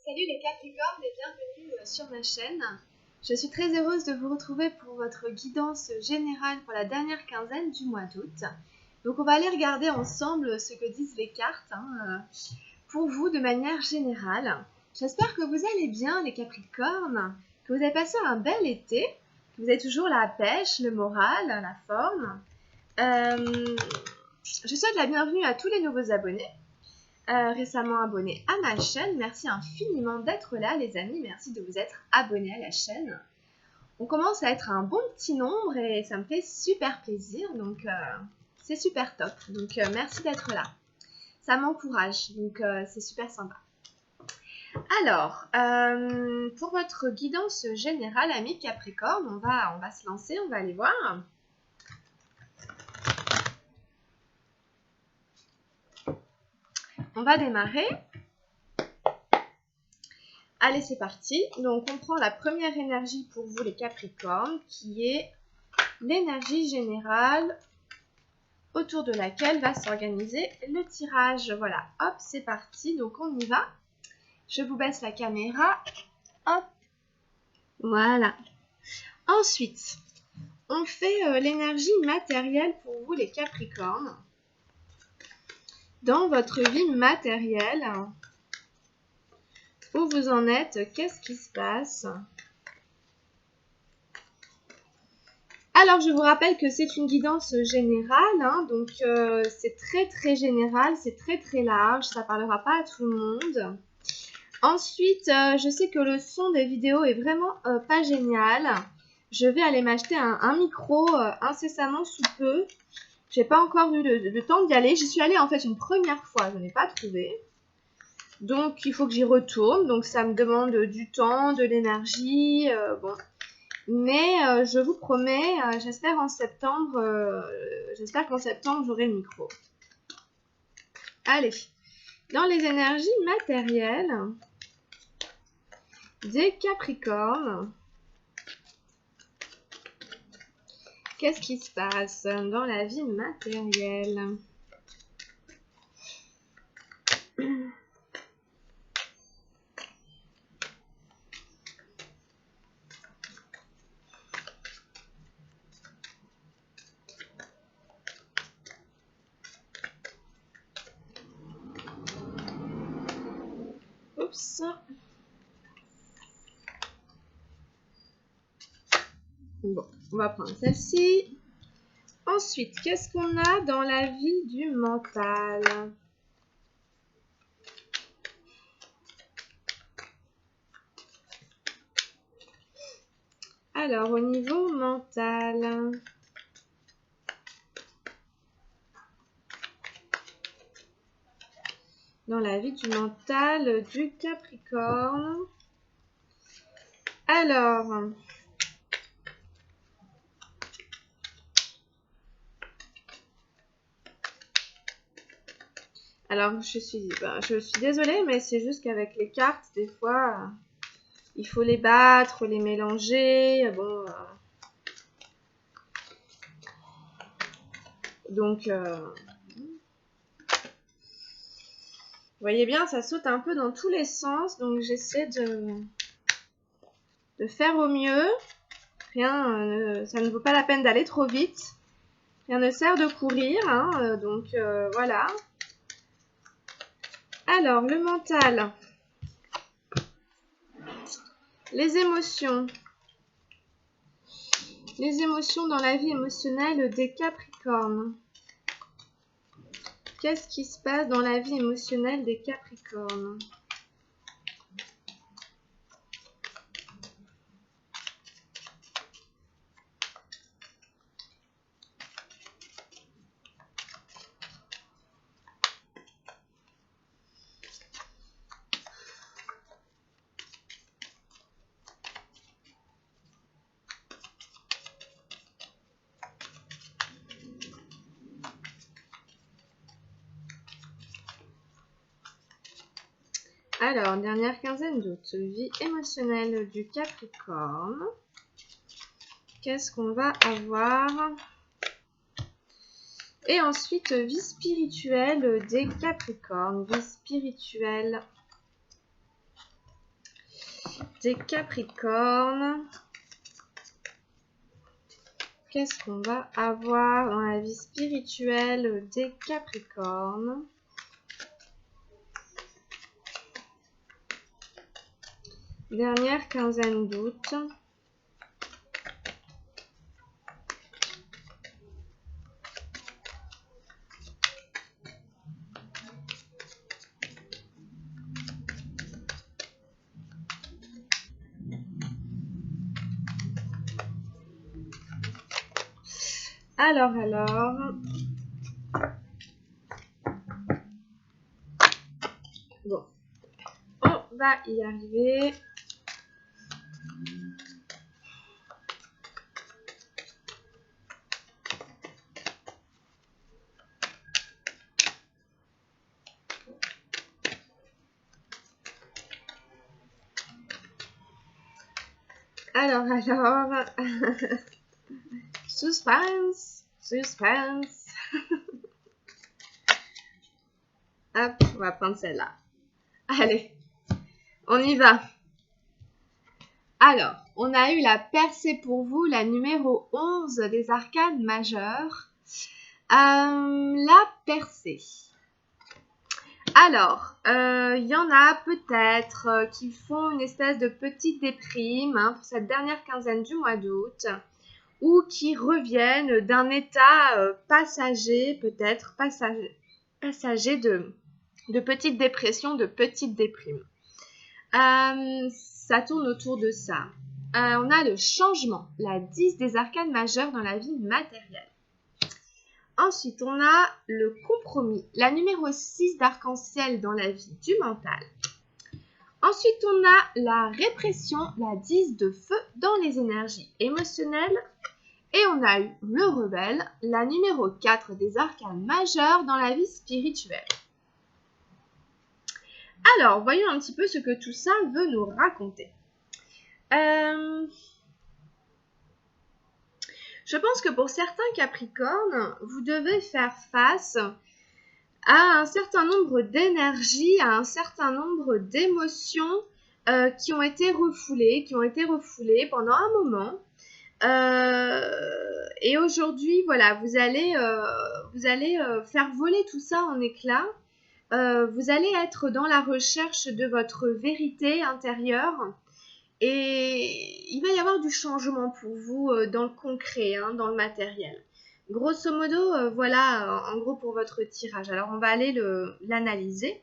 Salut les Capricornes et bienvenue sur ma chaîne. Je suis très heureuse de vous retrouver pour votre guidance générale pour la dernière quinzaine du mois d'août. Donc on va aller regarder ensemble ce que disent les cartes pour vous de manière générale. J'espère que vous allez bien les Capricornes, que vous avez passé un bel été, que vous avez toujours la pêche, le moral, la forme. Je souhaite la bienvenue à tous les nouveaux abonnés. Récemment abonnés à ma chaîne. Merci infiniment d'être là les amis, merci de vous être abonnés à la chaîne. On commence à être un bon petit nombre et ça me fait super plaisir, donc c'est super top. Donc merci d'être là, ça m'encourage, donc c'est super sympa. Alors, pour votre guidance générale, amis Capricorne, on va se lancer, on va aller voir. On va démarrer. Allez, c'est parti. Donc, on prend la première énergie pour vous, les Capricornes, qui est l'énergie générale autour de laquelle va s'organiser le tirage. Voilà, hop, c'est parti. Donc, on y va. Je vous baisse la caméra. Hop, voilà. Ensuite, on fait l'énergie matérielle pour vous, les Capricornes. Dans votre vie matérielle, où vous en êtes, qu'est-ce qui se passe? Alors, je vous rappelle que c'est une guidance générale, donc c'est très général, c'est très large, ça ne parlera pas à tout le monde. Ensuite, je sais que le son des vidéos est vraiment pas génial. Je vais aller m'acheter un micro incessamment sous peu. J'ai pas encore eu le temps d'y aller. J'y suis allée en fait une première fois, je n'ai pas trouvé. Donc, il faut que j'y retourne. Donc, ça me demande du temps, de l'énergie. Bon. Mais je vous promets, j'espère qu'en septembre, j'aurai le micro. Allez, dans les énergies matérielles des Capricornes, qu'est-ce qui se passe dans la vie matérielle? Oups. Bon, on va prendre celle-ci. Ensuite, qu'est-ce qu'on a dans la vie du mental? Alors, au niveau mental, dans la vie du mental du Capricorne. Alors je suis désolée, mais c'est juste qu'avec les cartes, des fois, il faut les battre, les mélanger. Bon, donc, vous voyez bien, ça saute un peu dans tous les sens. Donc j'essaie de faire au mieux. Ça ne vaut pas la peine d'aller trop vite. Rien ne sert de courir, donc voilà. Alors, le mental. Les émotions. Les émotions dans la vie émotionnelle des Capricornes. Qu'est-ce qui se passe dans la vie émotionnelle des Capricornes? Alors, dernière quinzaine d'août, vie émotionnelle du Capricorne. Qu'est-ce qu'on va avoir? Et ensuite, vie spirituelle des Capricornes. Vie spirituelle des Capricornes. Qu'est-ce qu'on va avoir dans la vie spirituelle des Capricornes? Dernière quinzaine d'août. Alors. Bon, on va y arriver. Alors. Suspense. Hop, on va prendre celle-là. Allez, on y va. Alors, on a eu la percée pour vous, la numéro 11 des arcanes majeures. La percée. Alors, il y en a peut-être qui font une espèce de petite déprime pour cette dernière quinzaine du mois d'août, ou qui reviennent d'un état passager, peut-être passager de petite dépression, de petite déprime. Ça tourne autour de ça. On a le changement, la 10 des arcanes majeures dans la vie matérielle. Ensuite, on a le compromis, la numéro 6 d'arc-en-ciel dans la vie du mental. Ensuite, on a la répression, la 10 de feu dans les énergies émotionnelles. Et on a eu le rebelle, la numéro 4 des arcanes majeures dans la vie spirituelle. Alors, voyons un petit peu ce que tout ça veut nous raconter. Je pense que pour certains Capricornes, vous devez faire face à un certain nombre d'énergies, à un certain nombre d'émotions qui ont été refoulées pendant un moment. Et aujourd'hui, voilà, vous allez faire voler tout ça en éclats. Vous allez être dans la recherche de votre vérité intérieure. Et il va y avoir du changement pour vous dans le concret, dans le matériel. Grosso modo, voilà, en gros pour votre tirage. Alors, on va aller l'analyser.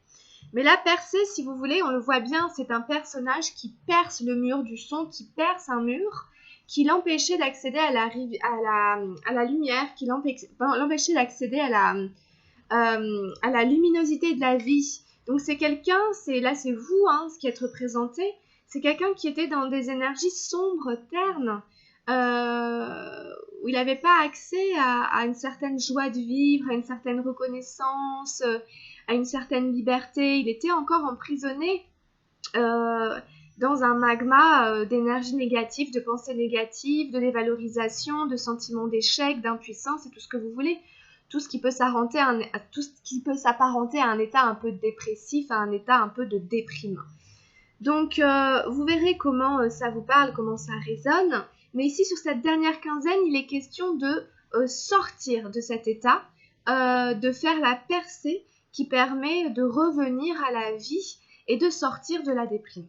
Mais la percée, si vous voulez, on le voit bien, c'est un personnage qui perce le mur du son, qui perce un mur, qui l'empêchait d'accéder à la lumière, qui l'empêchait d'accéder à la luminosité de la vie. Donc, c'est quelqu'un, là c'est vous, ce qui est représenté. C'est quelqu'un qui était dans des énergies sombres, ternes, où il n'avait pas accès à une certaine joie de vivre, à une certaine reconnaissance, à une certaine liberté. Il était encore emprisonné dans un magma d'énergie négative, de pensées négatives, de dévalorisation, de sentiments d'échec, d'impuissance et tout ce que vous voulez. Tout ce qui peut s'apparenter à un état un peu dépressif, à un état un peu de déprime. Donc, vous verrez comment ça vous parle, comment ça résonne. Mais ici, sur cette dernière quinzaine, il est question de sortir de cet état, de faire la percée qui permet de revenir à la vie et de sortir de la déprime.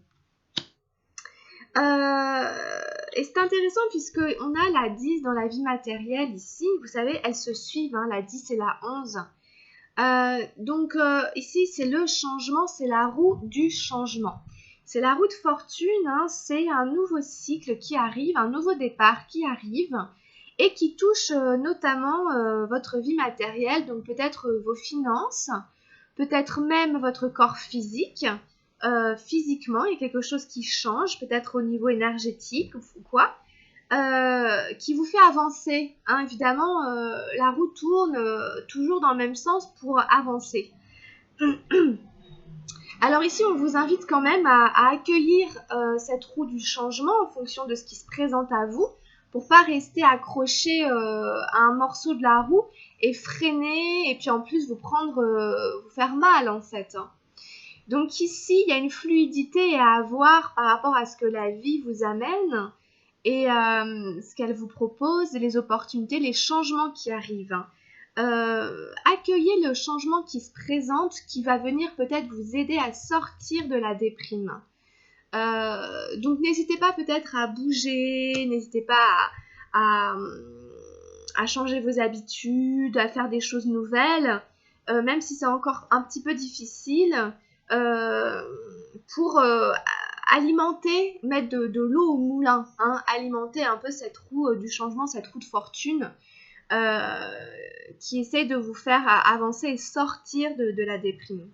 Et c'est intéressant puisqu'on a la 10 dans la vie matérielle ici. Vous savez, elles se suivent, la 10 et la 11. Donc, ici, c'est le changement, c'est la roue du changement. C'est la roue de fortune, c'est un nouveau cycle qui arrive, un nouveau départ qui arrive et qui touche notamment votre vie matérielle, donc peut-être vos finances, peut-être même votre corps physique. Physiquement, il y a quelque chose qui change, peut-être au niveau énergétique ou quoi, qui vous fait avancer. Évidemment, la roue tourne toujours dans le même sens pour avancer. Alors ici, on vous invite quand même à accueillir cette roue du changement en fonction de ce qui se présente à vous, pour pas rester accroché à un morceau de la roue et freiner, et puis en plus vous faire mal en fait. Donc ici, il y a une fluidité à avoir par rapport à ce que la vie vous amène et ce qu'elle vous propose, les opportunités, les changements qui arrivent. Accueillez le changement qui se présente, qui va venir peut-être vous aider à sortir de la déprime. Donc n'hésitez pas peut-être à bouger, n'hésitez pas à changer vos habitudes, à faire des choses nouvelles, même si c'est encore un petit peu difficile, pour alimenter, mettre de l'eau au moulin, hein, alimenter un peu cette roue du changement, cette roue de fortune qui essaie de vous faire avancer et sortir de la déprime.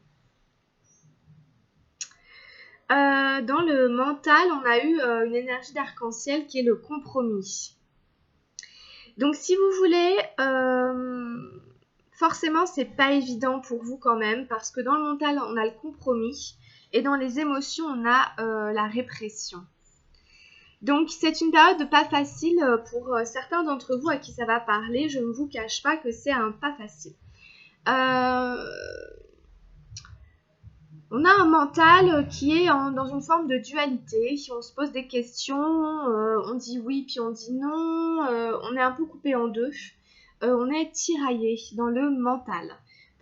Dans le mental, on a eu une énergie d'arc-en-ciel qui est le compromis. Donc si vous voulez, forcément c'est pas évident pour vous quand même, parce que dans le mental on a le compromis et dans les émotions on a la répression. Donc c'est une période pas facile pour certains d'entre vous à qui ça va parler. Je ne vous cache pas que c'est un pas facile. On a un mental qui est dans une forme de dualité. On se pose des questions, on dit oui puis on dit non, on est un peu coupé en deux. On est tiraillé dans le mental.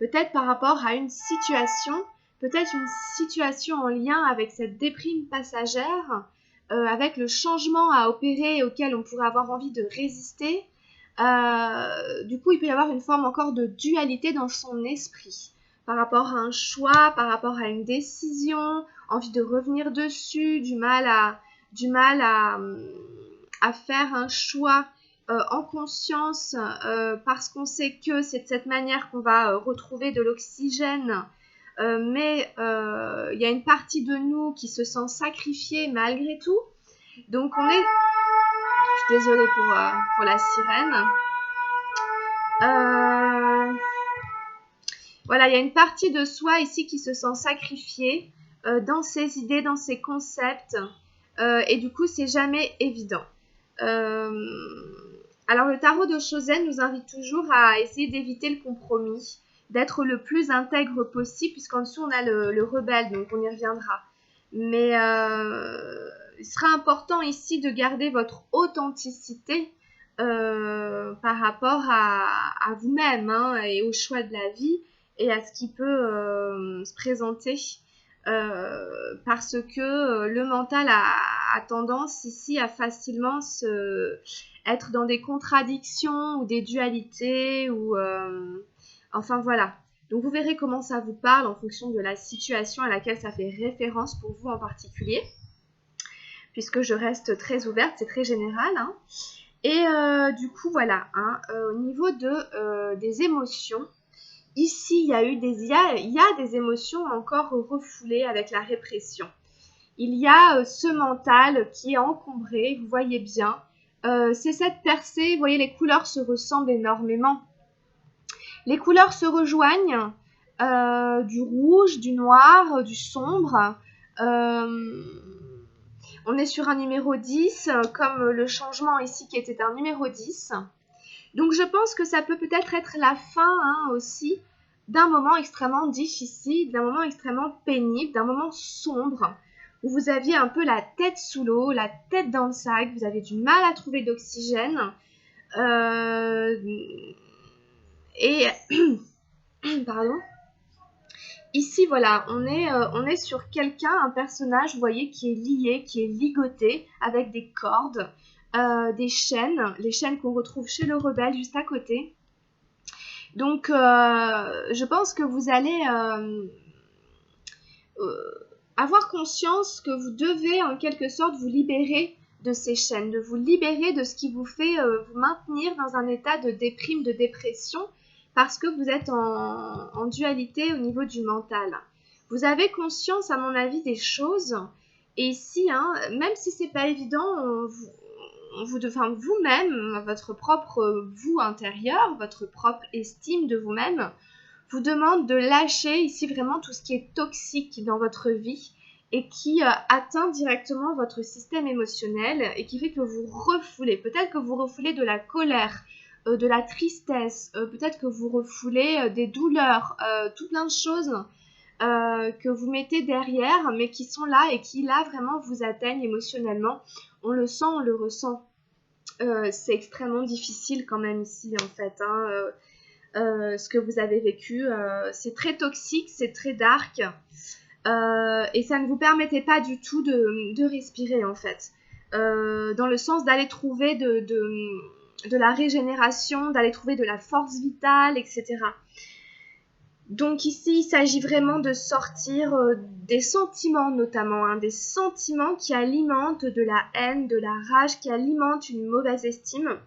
Peut-être par rapport à une situation, peut-être une situation en lien avec cette déprime passagère, avec le changement à opérer auquel on pourrait avoir envie de résister. Du coup, il peut y avoir une forme encore de dualité dans son esprit par rapport à un choix, par rapport à une décision, envie de revenir dessus, du mal à faire un choix en conscience parce qu'on sait que c'est de cette manière qu'on va retrouver de l'oxygène. Mais il y a une partie de nous qui se sent sacrifiée malgré tout. Donc on est... Je suis désolée pour la sirène. Voilà, il y a une partie de soi ici qui se sent sacrifiée dans ses idées, dans ses concepts. Et du coup, c'est jamais évident. Alors, le tarot de Chosen nous invite toujours à essayer d'éviter le compromis, d'être le plus intègre possible, puisqu'en dessous, on a le rebelle, donc on y reviendra. Mais il sera important ici de garder votre authenticité par rapport à vous-même hein, et au choix de la vie et à ce qui peut se présenter. Parce que le mental a tendance ici à facilement être dans des contradictions ou des dualités ou enfin voilà. Donc vous verrez comment ça vous parle en fonction de la situation à laquelle ça fait référence pour vous en particulier, puisque je reste très ouverte, c'est très général. Hein. Et du coup voilà, hein, au niveau des émotions, ici, il y a des émotions encore refoulées avec la répression. Il y a ce mental qui est encombré, vous voyez bien. C'est cette percée, vous voyez, les couleurs se ressemblent énormément. Les couleurs se rejoignent, du rouge, du noir, du sombre. On est sur un numéro 10, comme le changement ici qui était un numéro 10. Donc je pense que ça peut peut-être être la fin hein, aussi d'un moment extrêmement difficile, d'un moment extrêmement pénible, d'un moment sombre, où vous aviez un peu la tête sous l'eau, la tête dans le sac, vous avez du mal à trouver d'oxygène. Et pardon. Ici, voilà, on est sur quelqu'un, un personnage, vous voyez, qui est lié, qui est ligoté avec des cordes. Des chaînes, les chaînes qu'on retrouve chez le rebelle juste à côté. Donc, je pense que vous allez avoir conscience que vous devez en quelque sorte vous libérer de ces chaînes, de vous libérer de ce qui vous fait vous maintenir dans un état de déprime, de dépression, parce que vous êtes en dualité au niveau du mental. Vous avez conscience, à mon avis, des choses. Et ici, hein, même si c'est pas évident, vous-même, votre propre vous intérieur, votre propre estime de vous-même, vous demande de lâcher ici vraiment tout ce qui est toxique dans votre vie et qui atteint directement votre système émotionnel et qui fait que vous refoulez. Peut-être que vous refoulez de la colère, de la tristesse, peut-être que vous refoulez des douleurs, tout plein de choses que vous mettez derrière, mais qui sont là et qui là vraiment vous atteignent émotionnellement. On le sent, on le ressent. C'est extrêmement difficile quand même ici en fait, hein, ce que vous avez vécu. C'est très toxique, c'est très dark. Et ça ne vous permettait pas du tout de respirer en fait. Dans le sens d'aller trouver de la régénération, d'aller trouver de la force vitale, etc. Donc ici, il s'agit vraiment de sortir des sentiments notamment, hein, des sentiments qui alimentent de la haine, de la rage, qui alimentent une mauvaise estime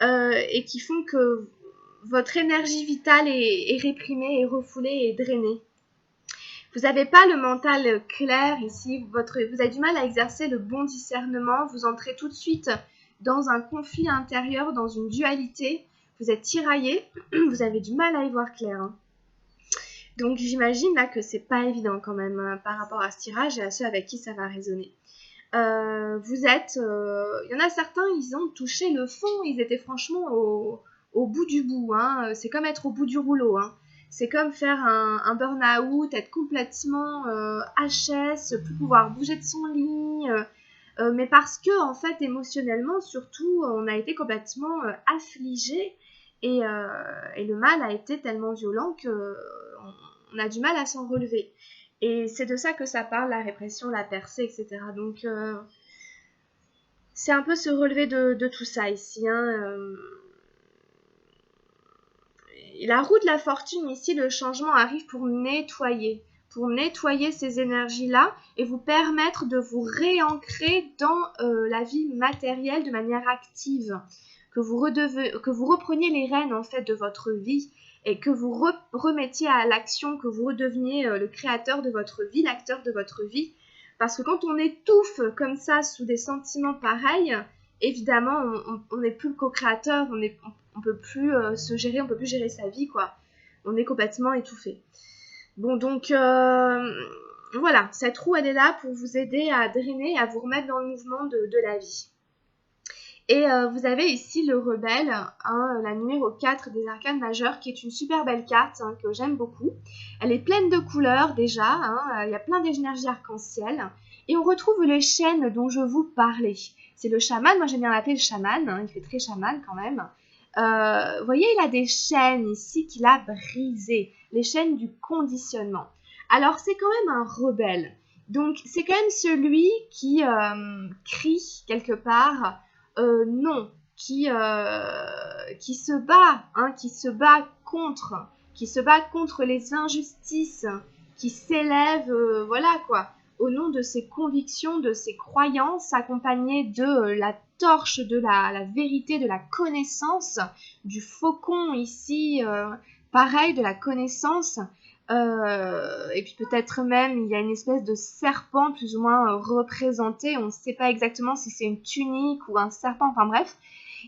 et qui font que votre énergie vitale est réprimée, est refoulée, est drainée. Vous n'avez pas le mental clair ici, vous avez du mal à exercer le bon discernement, vous entrez tout de suite dans un conflit intérieur, dans une dualité, vous êtes tiraillé, vous avez du mal à y voir clair. Hein. Donc j'imagine là que c'est pas évident quand même par rapport à ce tirage et à ceux avec qui ça va résonner. Il y en a certains, ils ont touché le fond, ils étaient franchement au bout du bout. Hein. C'est comme être au bout du rouleau. Hein. C'est comme faire un burn-out, être complètement HS, plus pouvoir bouger de son lit. Mais parce que, en fait, émotionnellement, surtout, on a été complètement affligé et le mal a été tellement violent qu'on a du mal à s'en relever. Et c'est de ça que ça parle, la répression, la percée, etc. Donc, c'est un peu se relever de tout ça ici. Hein. La roue de la fortune, ici, le changement arrive pour nettoyer ces énergies-là et vous permettre de vous réancrer dans la vie matérielle de manière active, que vous repreniez les rênes en fait de votre vie et que vous remettiez à l'action, que vous redeveniez le créateur de votre vie, l'acteur de votre vie. Parce que quand on étouffe comme ça sous des sentiments pareils, évidemment, on n'est plus le co-créateur, on peut plus se gérer, on peut plus gérer sa vie, quoi. On est complètement étouffé. Bon, donc, voilà, cette roue, elle est là pour vous aider à drainer, à vous remettre dans le mouvement de la vie. Et vous avez ici le rebelle, hein, la numéro 4 des arcanes majeurs, qui est une super belle carte hein, que j'aime beaucoup. Elle est pleine de couleurs déjà, hein, y a plein d'énergies arc-en-ciel. Et on retrouve le chêne dont je vous parlais. C'est le chaman, moi j'aime bien l'appeler le chaman, hein, il fait très chaman quand même. Vous voyez, il a des chaînes ici qu'il a brisées, les chaînes du conditionnement. Alors c'est quand même un rebelle. Donc c'est quand même celui qui crie quelque part non, qui se bat, hein, qui se bat contre les injustices, qui s'élève, voilà quoi, au nom de ses convictions, de ses croyances, accompagnées de la torche de la vérité, de la connaissance, du faucon ici, pareil, de la connaissance. Et puis peut-être même il y a une espèce de serpent plus ou moins représenté, on ne sait pas exactement si c'est une tunique ou un serpent, enfin bref,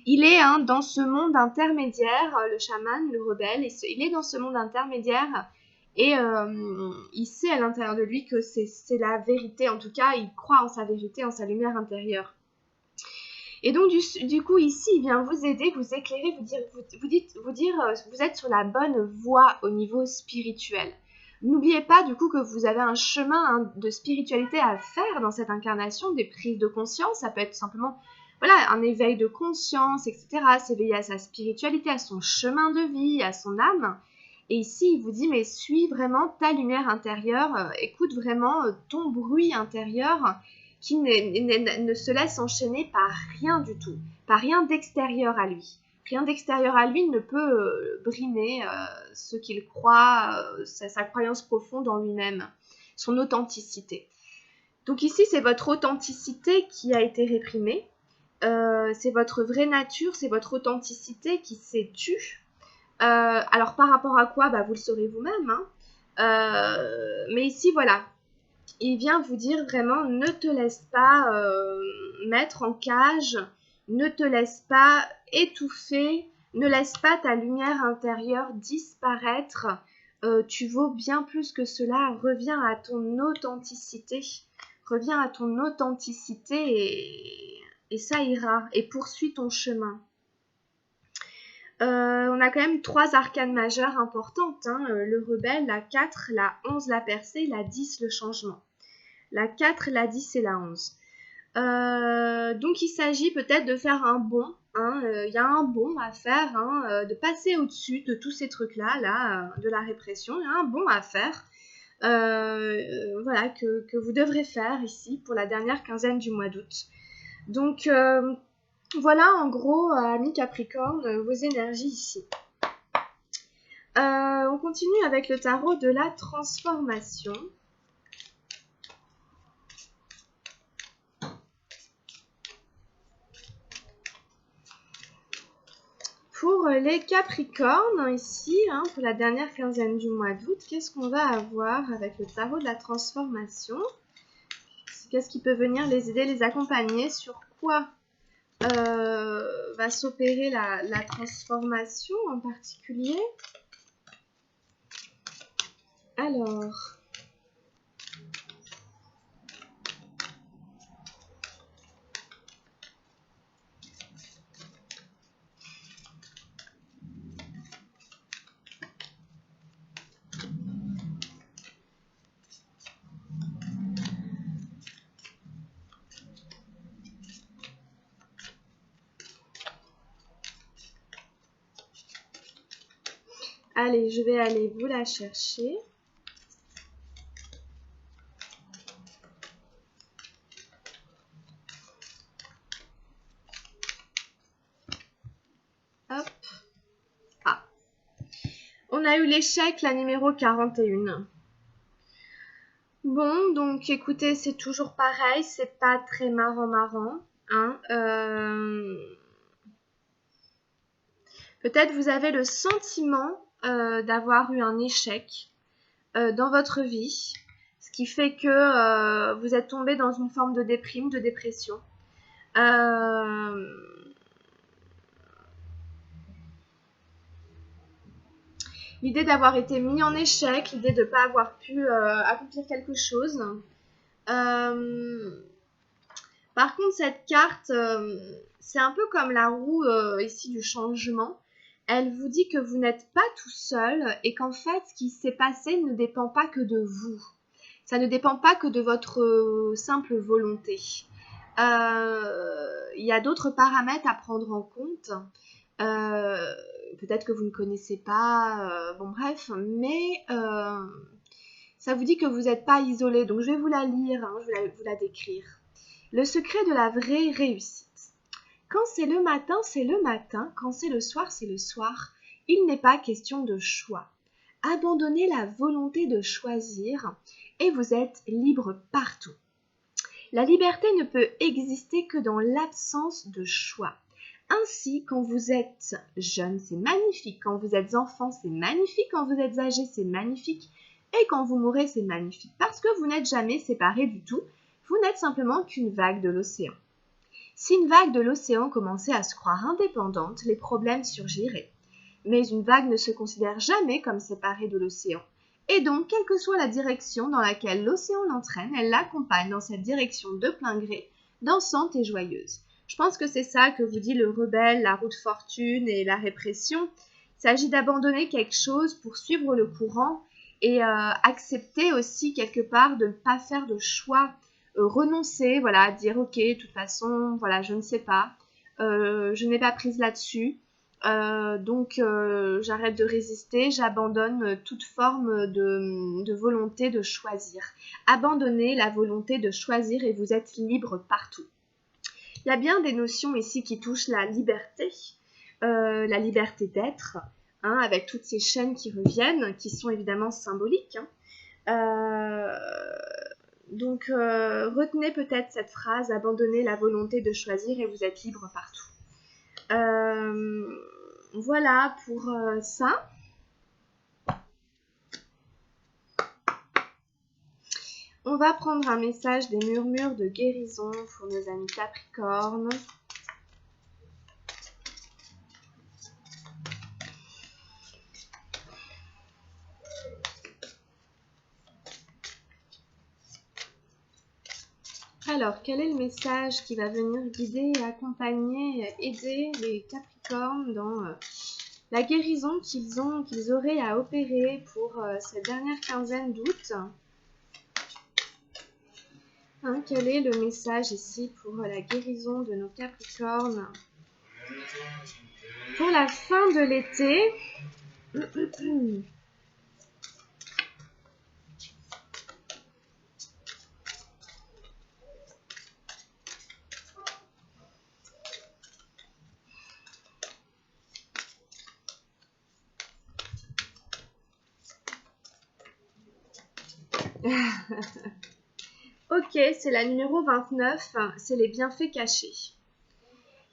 il est hein, dans ce monde intermédiaire, le chaman, le rebelle, il est dans ce monde intermédiaire et il sait à l'intérieur de lui que c'est la vérité, en tout cas il croit en sa vérité, en sa lumière intérieure. Et donc du coup ici il vient vous aider, vous éclairer, vous dire vous êtes sur la bonne voie au niveau spirituel. N'oubliez pas du coup que vous avez un chemin hein, de spiritualité à faire dans cette incarnation, des prises de conscience, ça peut être simplement voilà, un éveil de conscience, etc. S'éveiller à sa spiritualité, à son chemin de vie, à son âme. Et ici il vous dit mais suis vraiment ta lumière intérieure, écoute vraiment ton bruit intérieur qui ne se laisse enchaîner par rien du tout, par rien d'extérieur à lui. Rien d'extérieur à lui ne peut brimer ce qu'il croit, sa croyance profonde en lui-même, son authenticité. Donc ici, c'est votre authenticité qui a été réprimée, c'est votre vraie nature, c'est votre authenticité qui s'est tue. Alors par rapport à quoi vous le saurez vous-même, hein. Mais ici, voilà. Il vient vous dire vraiment, ne te laisse pas mettre en cage, ne te laisse pas étouffer, ne laisse pas ta lumière intérieure disparaître. Tu vaux bien plus que cela, reviens à ton authenticité. Reviens à ton authenticité et ça ira, et poursuis ton chemin. On a quand même 3 arcanes majeures importantes, hein, le rebelle, la 4, la 11, la percée, la 10, le changement. La 4, la 10 et la 11. Donc il s'agit peut-être de faire un bond, hein, y a un bond à faire, hein, de passer au-dessus de tous ces trucs-là, de la répression, il y a un bond à faire. Voilà, que vous devrez faire ici pour la dernière quinzaine du mois d'août. Donc voilà en gros, amis Capricorne, vos énergies ici. On continue avec le tarot de la transformation. Pour les Capricornes, ici, hein, pour la dernière quinzaine du mois d'août, qu'est-ce qu'on va avoir avec le tarot de la transformation? Qu'est-ce qui peut venir les aider, les accompagner? Sur quoi va s'opérer la transformation en particulier? Alors... Allez, je vais aller vous la chercher. Hop. Ah. On a eu l'échec, la numéro 41. Bon, donc écoutez, c'est toujours pareil, c'est pas très marrant, hein. Peut-être vous avez le sentiment d'avoir eu un échec dans votre vie, ce qui fait que vous êtes tombé dans une forme de déprime, de dépression. L'idée d'avoir été mis en échec, l'idée de ne pas avoir pu accomplir quelque chose. Par contre, cette carte, c'est un peu comme la roue ici du changement. Elle vous dit que vous n'êtes pas tout seul et qu'en fait, ce qui s'est passé ne dépend pas que de vous. Ça ne dépend pas que de votre simple volonté. Il y a d'autres paramètres à prendre en compte. Peut-être que vous ne connaissez pas, bon bref, mais ça vous dit que vous n'êtes pas isolé. Donc je vais vous la lire, hein, je vais vous la décrire. Le secret de la vraie réussite. Quand c'est le matin, c'est le matin. Quand c'est le soir, c'est le soir. Il n'est pas question de choix. Abandonnez la volonté de choisir et vous êtes libre partout. La liberté ne peut exister que dans l'absence de choix. Ainsi, quand vous êtes jeune, c'est magnifique. Quand vous êtes enfant, c'est magnifique. Quand vous êtes âgé, c'est magnifique. Et quand vous mourrez, c'est magnifique. Parce que vous n'êtes jamais séparés du tout. Vous n'êtes simplement qu'une vague de l'océan. Si une vague de l'océan commençait à se croire indépendante, les problèmes surgiraient. Mais une vague ne se considère jamais comme séparée de l'océan. Et donc, quelle que soit la direction dans laquelle l'océan l'entraîne, elle l'accompagne dans cette direction de plein gré, dansante et joyeuse. Je pense que c'est ça que vous dit le rebelle, la roue de fortune et la répression. Il s'agit d'abandonner quelque chose pour suivre le courant et accepter aussi quelque part de ne pas faire de choix, renoncer, voilà, dire ok, de toute façon, voilà, je ne sais pas, je n'ai pas prise là-dessus. Donc j'arrête de résister, j'abandonne toute forme de volonté de choisir. Abandonnez la volonté de choisir et vous êtes libre partout. Il y a bien des notions ici qui touchent la liberté d'être, hein, avec toutes ces chaînes qui reviennent, qui sont évidemment symboliques. Hein. Donc retenez peut-être cette phrase, abandonnez la volonté de choisir et vous êtes libre partout. Voilà pour ça. On va prendre un message des murmures de guérison pour nos amis Capricorne. Alors, quel est le message qui va venir guider, accompagner, aider les Capricornes dans la guérison qu'ils auraient à opérer pour cette dernière quinzaine d'août. Hein, quel est le message ici pour la guérison de nos Capricornes pour la fin de l'été? Ok, c'est la numéro 29, c'est les bienfaits cachés.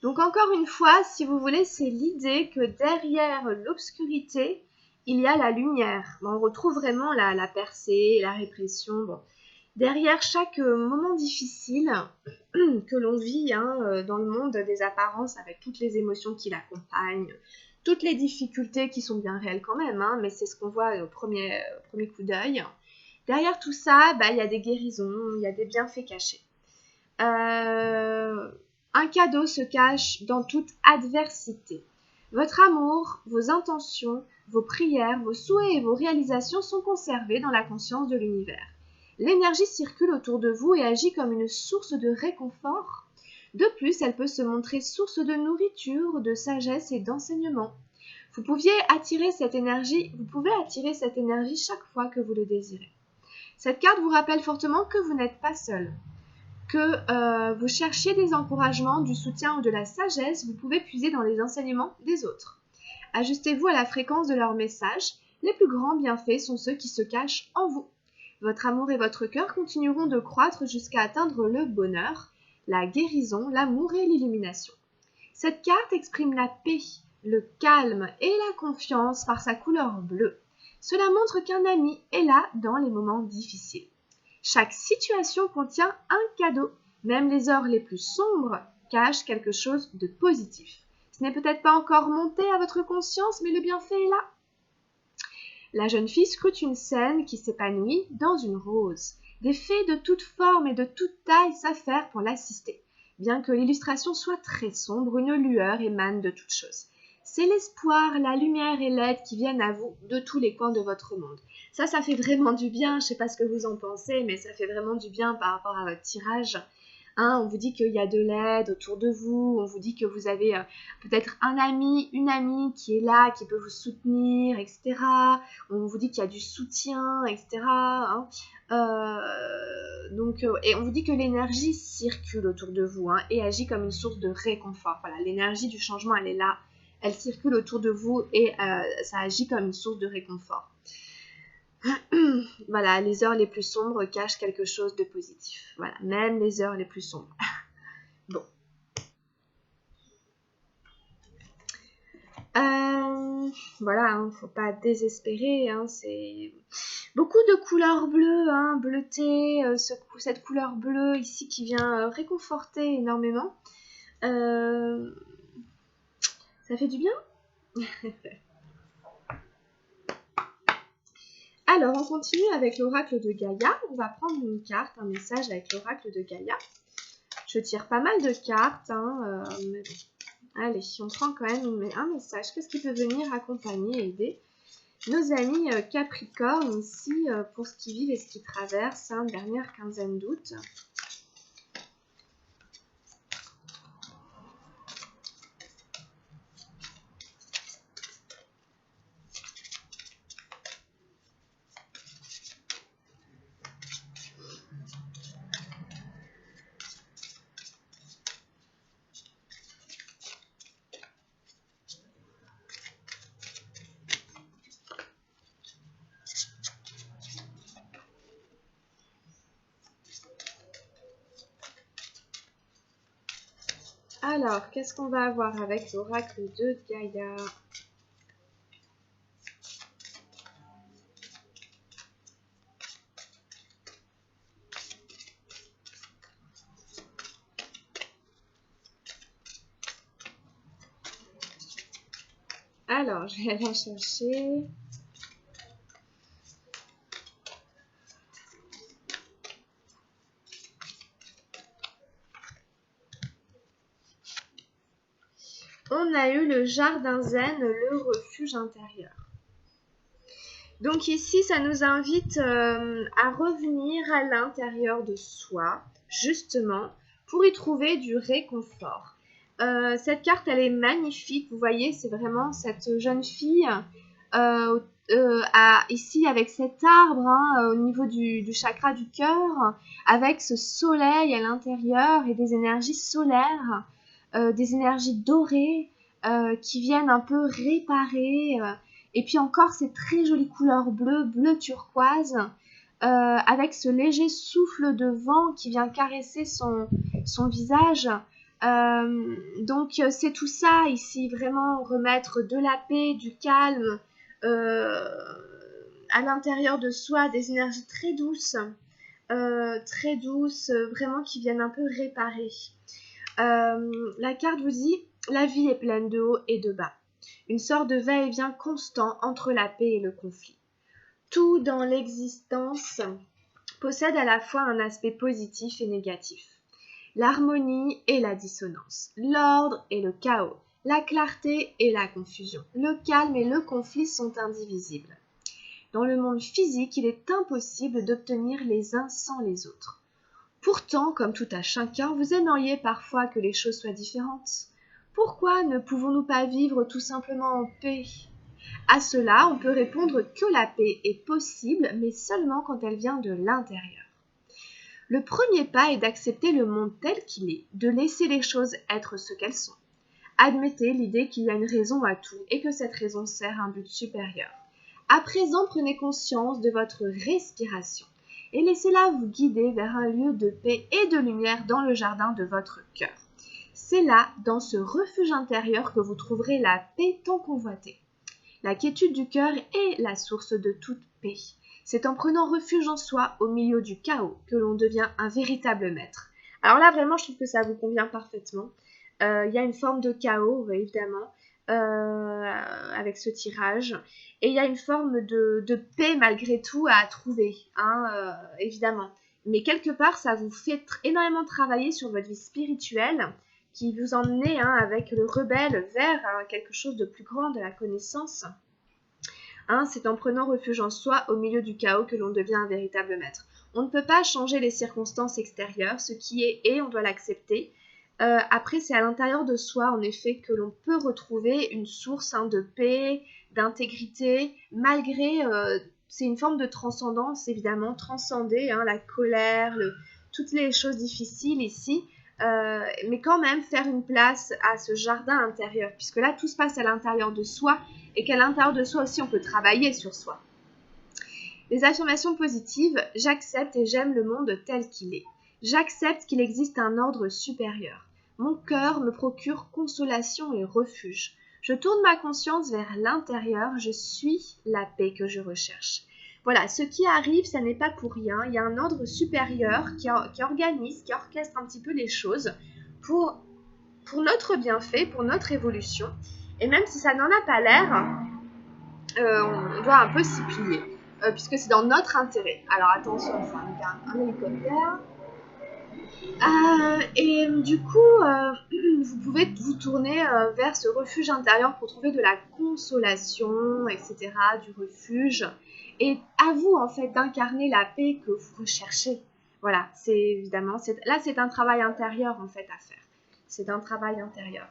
Donc encore une fois, si vous voulez, c'est l'idée que derrière l'obscurité, il y a la lumière. On retrouve vraiment la percée, la répression. Bon. Derrière chaque moment difficile que l'on vit dans le monde des apparences, avec toutes les émotions qui l'accompagnent, toutes les difficultés qui sont bien réelles quand même, mais c'est ce qu'on voit au premier coup d'œil. Derrière tout ça, il y a des guérisons, il y a des bienfaits cachés. Un cadeau se cache dans toute adversité. Votre amour, vos intentions, vos prières, vos souhaits et vos réalisations sont conservés dans la conscience de l'univers. L'énergie circule autour de vous et agit comme une source de réconfort. De plus, elle peut se montrer source de nourriture, de sagesse et d'enseignement. Vous pouvez attirer cette énergie chaque fois que vous le désirez. Cette carte vous rappelle fortement que vous n'êtes pas seul. Que vous cherchiez des encouragements, du soutien ou de la sagesse, vous pouvez puiser dans les enseignements des autres. Ajustez-vous à la fréquence de leurs messages. Les plus grands bienfaits sont ceux qui se cachent en vous. Votre amour et votre cœur continueront de croître jusqu'à atteindre le bonheur, la guérison, l'amour et l'illumination. Cette carte exprime la paix, le calme et la confiance par sa couleur bleue. Cela montre qu'un ami est là dans les moments difficiles. Chaque situation contient un cadeau. Même les heures les plus sombres cachent quelque chose de positif. Ce n'est peut-être pas encore monté à votre conscience, mais le bienfait est là. La jeune fille scrute une scène qui s'épanouit dans une rose. Des fées de toutes formes et de toutes tailles s'affairent pour l'assister. Bien que l'illustration soit très sombre, une lueur émane de toutes choses. C'est l'espoir, la lumière et l'aide qui viennent à vous de tous les coins de votre monde. Ça fait vraiment du bien. Je ne sais pas ce que vous en pensez, mais ça fait vraiment du bien par rapport à votre tirage. On vous dit qu'il y a de l'aide autour de vous, on vous dit que vous avez peut-être un ami, une amie qui est là, qui peut vous soutenir, etc. On vous dit qu'il y a du soutien, etc. Et on vous dit que l'énergie circule autour de vous et agit comme une source de réconfort. Voilà, l'énergie du changement, elle est là, elle circule autour de vous et ça agit comme une source de réconfort. Voilà, les heures les plus sombres cachent quelque chose de positif. Voilà, même les heures les plus sombres. Bon. Voilà, faut pas désespérer. C'est beaucoup de couleurs bleues, bleutées. Cette couleur bleue ici qui vient réconforter énormément. Ça fait du bien. Alors, on continue avec l'oracle de Gaïa. On va prendre une carte, un message avec l'oracle de Gaïa. Je tire pas mal de cartes, mais bon. Allez, on prend quand même un message. Qu'est-ce qui peut venir accompagner et aider nos amis Capricorne ici pour ce qu'ils vivent et ce qu'ils traversent, dernière quinzaine d'août. Alors, qu'est-ce qu'on va avoir avec l'oracle de Gaïa? Alors, je vais la chercher. on a eu le jardin zen, le refuge intérieur. Donc ici, ça nous invite à revenir à l'intérieur de soi, justement, pour y trouver du réconfort. Cette carte, elle est magnifique. Vous voyez, c'est vraiment cette jeune fille ici avec cet arbre au niveau du chakra du cœur, avec ce soleil à l'intérieur et des énergies solaires, des énergies dorées qui viennent un peu réparer. Et puis encore ces très jolies couleurs bleu turquoise, avec ce léger souffle de vent qui vient caresser son visage. Donc c'est tout ça ici, vraiment remettre de la paix, du calme à l'intérieur de soi, des énergies très douces, vraiment qui viennent un peu réparer. La carte vous dit, la vie est pleine de hauts et de bas. Une sorte de va-et-vient constant entre la paix et le conflit. Tout dans l'existence possède à la fois un aspect positif et négatif. L'harmonie et la dissonance, l'ordre et le chaos, la clarté et la confusion, le calme et le conflit sont indivisibles. Dans le monde physique, il est impossible d'obtenir les uns sans les autres. Pourtant, comme tout à chacun, vous aimeriez parfois que les choses soient différentes. Pourquoi ne pouvons-nous pas vivre tout simplement en paix ? À cela, on peut répondre que la paix est possible, mais seulement quand elle vient de l'intérieur. Le premier pas est d'accepter le monde tel qu'il est, de laisser les choses être ce qu'elles sont. Admettez l'idée qu'il y a une raison à tout et que cette raison sert un but supérieur. À présent, prenez conscience de votre respiration et laissez-la vous guider vers un lieu de paix et de lumière dans le jardin de votre cœur. C'est là, dans ce refuge intérieur, que vous trouverez la paix tant convoitée. La quiétude du cœur est la source de toute paix. C'est en prenant refuge en soi, au milieu du chaos, que l'on devient un véritable maître. Alors là, vraiment, je trouve que ça vous convient parfaitement. Il y a une forme de chaos, évidemment, avec ce tirage. Et il y a une forme de paix, malgré tout, à trouver, évidemment. Mais quelque part, ça vous fait énormément travailler sur votre vie spirituelle, qui vous emmenez avec le rebelle vers quelque chose de plus grand, de la connaissance. C'est en prenant refuge en soi, au milieu du chaos, que l'on devient un véritable maître. On ne peut pas changer les circonstances extérieures, ce qui est et on doit l'accepter. Après, c'est à l'intérieur de soi, en effet, que l'on peut retrouver une source de paix, d'intégrité, malgré, c'est une forme de transcendance, évidemment, transcender la colère, toutes les choses difficiles ici, mais quand même faire une place à ce jardin intérieur, puisque là, tout se passe à l'intérieur de soi, et qu'à l'intérieur de soi aussi, on peut travailler sur soi. Les affirmations positives, j'accepte et j'aime le monde tel qu'il est. J'accepte qu'il existe un ordre supérieur. Mon cœur me procure consolation et refuge. Je tourne ma conscience vers l'intérieur, je suis la paix que je recherche. Voilà, ce qui arrive, ça n'est pas pour rien. Il y a un ordre supérieur qui organise, qui orchestre un petit peu les choses pour notre bienfait, pour notre évolution. Et même si ça n'en a pas l'air, on doit un peu s'y plier, puisque c'est dans notre intérêt. Alors attention, c'est un hélicoptère. Et du coup, vous pouvez vous tourner vers ce refuge intérieur pour trouver de la consolation, etc., du refuge. Et à vous, en fait, d'incarner la paix que vous recherchez. Voilà, c'est évidemment, là, c'est un travail intérieur, en fait, à faire. C'est un travail intérieur.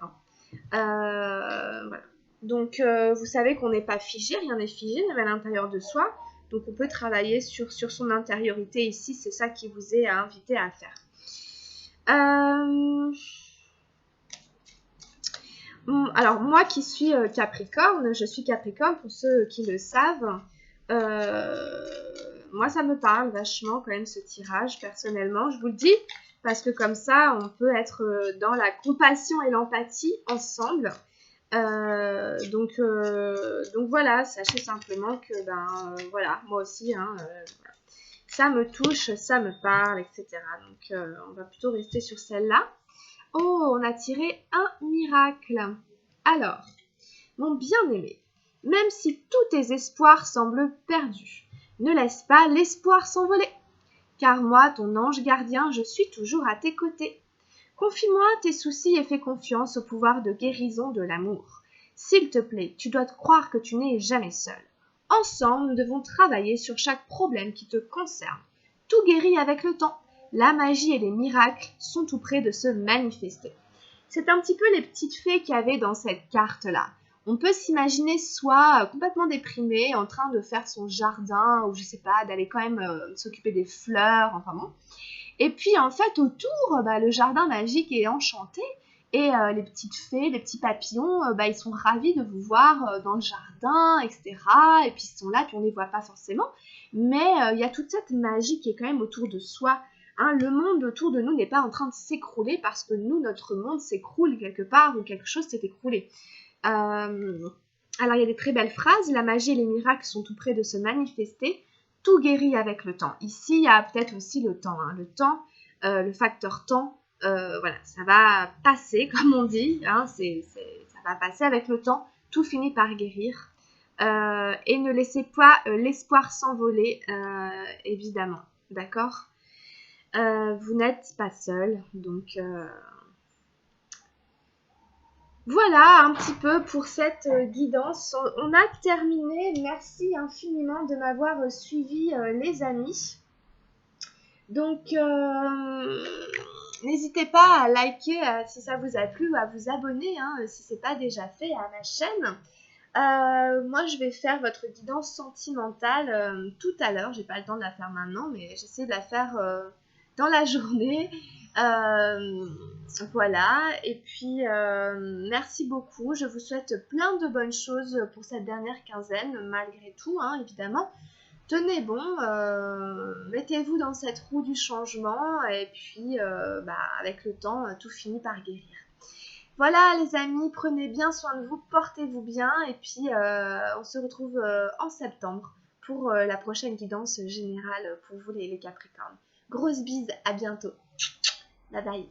Voilà. Donc, vous savez qu'on n'est pas figé, rien n'est figé, même à l'intérieur de soi. Donc, on peut travailler sur son intériorité ici. C'est ça qui vous est invité à faire. Alors moi qui suis Capricorne, je suis Capricorne pour ceux qui le savent. Moi ça me parle vachement quand même ce tirage personnellement, je vous le dis, parce que comme ça on peut être dans la compassion et l'empathie ensemble. Donc voilà, sachez simplement que voilà, moi aussi ça me touche, ça me parle, etc. Donc, on va plutôt rester sur celle-là. Oh, on a tiré un miracle. Alors, mon bien-aimé, même si tous tes espoirs semblent perdus, ne laisse pas l'espoir s'envoler. Car moi, ton ange gardien, je suis toujours à tes côtés. Confie-moi tes soucis et fais confiance au pouvoir de guérison de l'amour. S'il te plaît, tu dois te croire que tu n'es jamais seul. Ensemble, nous devons travailler sur chaque problème qui te concerne. Tout guérit avec le temps. La magie et les miracles sont tout près de se manifester. C'est un petit peu les petites fées qu'il y avait dans cette carte-là. On peut s'imaginer soit complètement déprimé, en train de faire son jardin, ou je sais pas, d'aller quand même s'occuper des fleurs, enfin bon. Et puis en fait, autour, le jardin magique est enchanté. Et les petites fées, les petits papillons, ils sont ravis de vous voir dans le jardin, etc. Et puis ils sont là, puis on ne les voit pas forcément. Mais il y a toute cette magie qui est quand même autour de soi. Hein, le monde autour de nous n'est pas en train de s'écrouler parce que nous, notre monde s'écroule quelque part ou quelque chose s'est écroulé. Alors il y a des très belles phrases. La magie et les miracles sont tout près de se manifester. Tout guérit avec le temps. Ici, il y a peut-être aussi le temps. Hein. Le temps, le facteur temps, voilà, ça va passer, comme on dit. Hein, ça va passer avec le temps. Tout finit par guérir. Et ne laissez pas l'espoir s'envoler, évidemment. D'accord ? Vous n'êtes pas seul. Donc, voilà un petit peu pour cette guidance. On a terminé. Merci infiniment de m'avoir suivi, les amis. Donc, n'hésitez pas à liker si ça vous a plu ou à vous abonner hein, si ce n'est pas déjà fait à ma chaîne. Moi, je vais faire votre guidance sentimentale tout à l'heure. J'ai pas le temps de la faire maintenant, mais j'essaie de la faire dans la journée. Voilà. Et puis, merci beaucoup. Je vous souhaite plein de bonnes choses pour cette dernière quinzaine, malgré tout, hein, évidemment. Tenez bon, mettez-vous dans cette roue du changement et puis avec le temps, tout finit par guérir. Voilà les amis, prenez bien soin de vous, portez-vous bien et puis on se retrouve en septembre pour la prochaine guidance générale pour vous les Capricornes. Grosse bise, à bientôt. Bye bye.